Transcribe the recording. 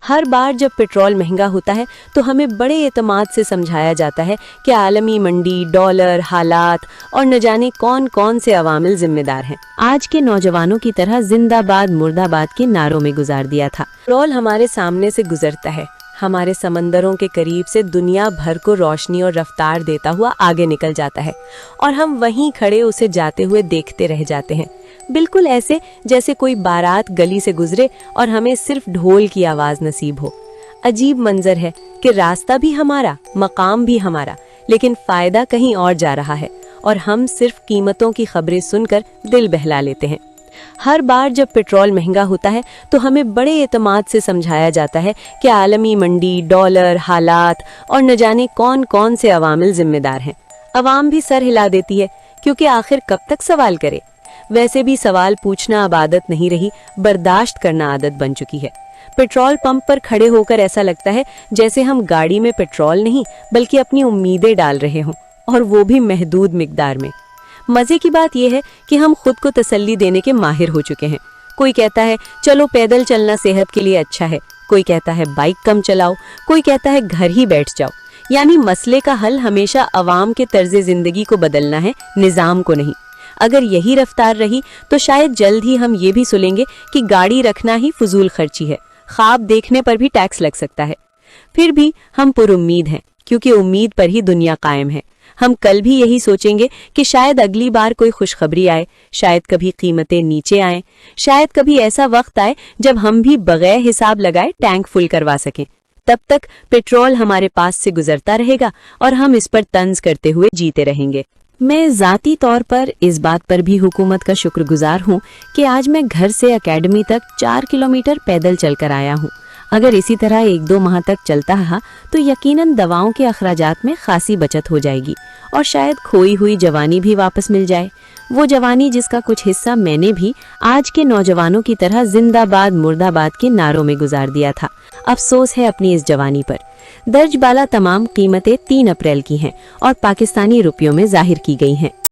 हर बार जब पेट्रोल महंगा होता है तो हमें बड़े एतमाद से समझाया जाता है कि आलमी मंडी, डॉलर, हालात और न जाने कौन कौन से अवामिल जिम्मेदार हैं। आज के नौजवानों की तरह जिंदाबाद मुर्दाबाद के नारों में गुजार दिया था। पेट्रोल हमारे सामने से गुजरता है, हमारे समंदरों के करीब से दुनिया भर को रोशनी और रफ्तार देता हुआ आगे निकल जाता है और हम वहीं खड़े उसे जाते हुए देखते रह जाते हैं, बिल्कुल ऐसे जैसे कोई बारात गली से गुजरे और हमें सिर्फ ढोल की आवाज नसीब हो। अजीब मंजर है कि रास्ता भी हमारा, मकाम भी हमारा, लेकिन फायदा कहीं और जा रहा है और हम सिर्फ कीमतों की खबरें सुनकर दिल बहला लेते हैं। हर बार जब पेट्रोल महंगा होता है तो हमें बड़े एतमाद से समझाया जाता है कि आलमी मंडी, डॉलर, हालात और न जाने कौन कौन से अवामिल जिम्मेदार हैं। अवाम भी सर हिला देती है, क्योंकि आखिर कब तक सवाल करे। वैसे भी सवाल पूछना अब आदत नहीं रही, बर्दाश्त करना आदत बन चुकी है। पेट्रोल पंप पर खड़े होकर ऐसा लगता है जैसे हम गाड़ी में पेट्रोल नहीं बल्कि अपनी उम्मीदें डाल रहे हों, और वो भी महदूद मिकदार में। मजे की बात यह है कि हम खुद को तसल्ली देने के माहिर हो चुके हैं। कोई कहता है चलो पैदल चलना सेहत के लिए अच्छा है, कोई कहता है बाइक कम चलाओ, कोई कहता है घर ही बैठ जाओ। यानी मसले का हल हमेशा अवाम के तर्ज जिंदगी को बदलना है, निजाम को नहीं। अगर यही रफ्तार रही तो शायद जल्द ही हम ये भी सुनेंगे कि गाड़ी रखना ही फजूल खर्ची है, ख्वाब देखने पर भी टैक्स लग सकता है। फिर भी हम पुरुम्मीद हैं, क्योंकि उम्मीद पर ही दुनिया कायम है। हम कल भी यही सोचेंगे कि शायद अगली बार कोई खुशखबरी आए, शायद कभी कीमतें नीचे आए, शायद कभी ऐसा वक्त आए जब हम भी बगैर हिसाब लगाए टैंक फुल करवा सकें। तब तक पेट्रोल हमारे पास से गुजरता रहेगा और हम इस पर तंज करते हुए जीते रहेंगे। मैं ज़ाती तौर पर इस बात पर भी हुकूमत का शुक्रगुजार हूँ कि आज मैं घर से एकेडमी तक 4 किलोमीटर पैदल चलकर आया हूँ। अगर इसी तरह 1-2 माह तक चलता रहा तो यकीनन दवाओं के अखराजात में खासी बचत हो जाएगी और शायद खोई हुई जवानी भी वापस मिल जाए। वो जवानी जिसका कुछ हिस्सा मैंने भी आज के नौजवानों की तरह जिंदाबाद मुर्दाबाद के नारों में गुजार दिया था। अफसोस है अपनी इस जवानी पर। दर्ज बाला तमाम कीमतें 3 अप्रैल की हैं और पाकिस्तानी रुपयों में जाहिर की गई हैं।